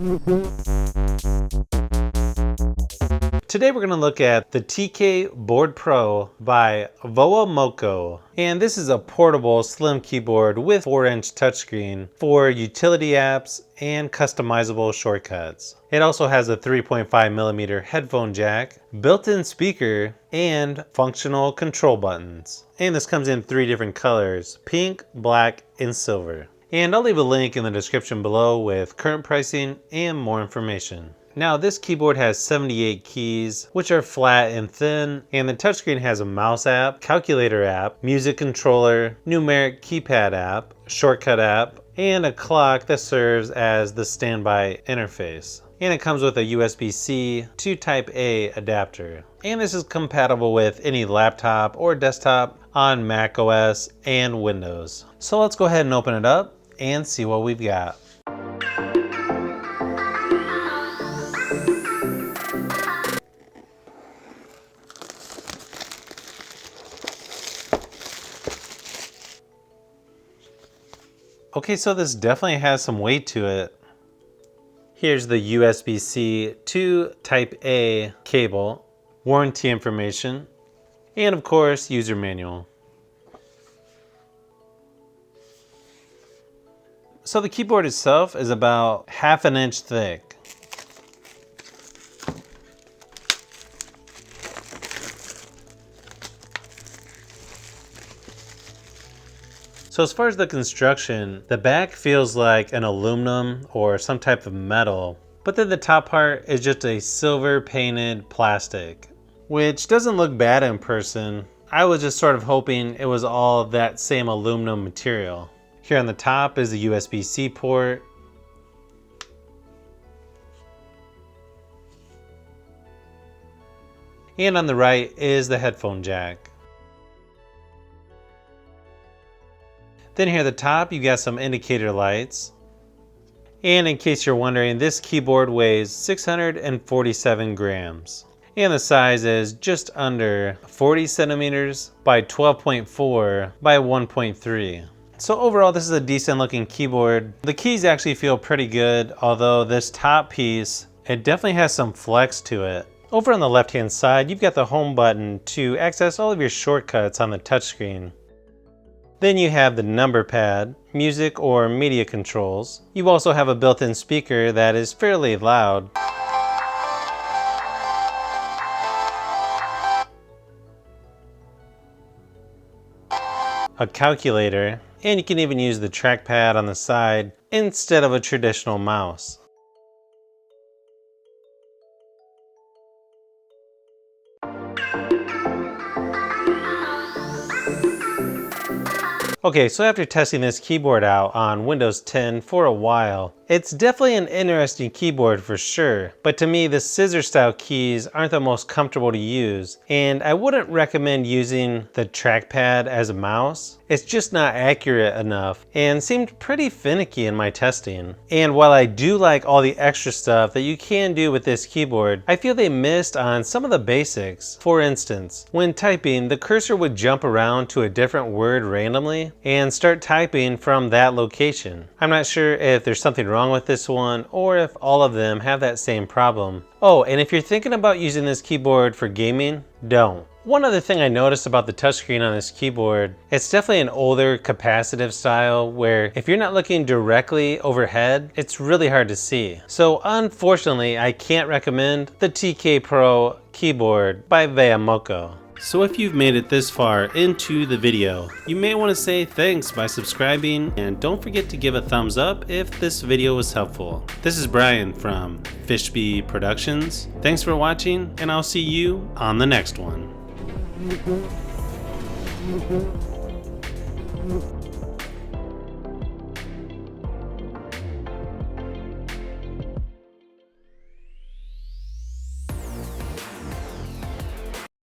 Today we're going to look at the TK Board Pro by Voamoko. And this is a portable slim keyboard with 4-inch touchscreen for utility apps and customizable shortcuts. It also has a 3.5mm headphone jack, built-in speaker, and functional control buttons. And this comes in 3 different colors: pink, black, and silver. And I'll leave a link in the description below with current pricing and more information. Now this keyboard has 78 keys, which are flat and thin, and the touchscreen has a mouse app, calculator app, music controller, numeric keypad app, shortcut app, and a clock that serves as the standby interface. And it comes with a USB-C to Type A adapter. And this is compatible with any laptop or desktop on Mac OS and Windows. So let's go ahead and open it up and see what we've got. Okay, so this definitely has some weight to it. Here's the USB-C to Type A cable, warranty information, and of course, user manual. So the keyboard itself is about 1/2 inch thick. So as far as the construction, the back feels like an aluminum or some type of metal, but then the top part is just a silver painted plastic, which doesn't look bad in person. I was just sort of hoping it was all that same aluminum material. Here on the top is the USB-C port. And on the right is the headphone jack. Then here at the top, you got some indicator lights. And in case you're wondering, this keyboard weighs 647 grams. And the size is just under 40 centimeters by 12.4 by 1.3. So overall, this is a decent looking keyboard. The keys actually feel pretty good, although this top piece, it definitely has some flex to it. Over on the left-hand side, you've got the home button to access all of your shortcuts on the touchscreen. Then you have the number pad, music or media controls. You also have a built-in speaker that is fairly loud. A calculator, and you can even use the trackpad on the side instead of a traditional mouse. Okay, so after testing this keyboard out on Windows 10 for a while, it's definitely an interesting keyboard for sure, but to me the scissor style keys aren't the most comfortable to use, and I wouldn't recommend using the trackpad as a mouse. It's just not accurate enough and seemed pretty finicky in my testing. And while I do like all the extra stuff that you can do with this keyboard, I feel they missed on some of the basics. For instance, when typing, the cursor would jump around to a different word randomly and start typing from that location. I'm not sure if there's something wrong with this one or if all of them have that same problem. Oh, and if you're thinking about using this keyboard for gaming, don't. One other thing I noticed about the touchscreen on this keyboard, it's definitely an older capacitive style where if you're not looking directly overhead, it's really hard to see. So unfortunately, I can't recommend the TK Pro keyboard by Voamoko. So if you've made it this far into the video, you may want to say thanks by subscribing, and don't forget to give a thumbs up if this video was helpful. This is Brian from Fishbee Productions. Thanks for watching, and I'll see you on the next one.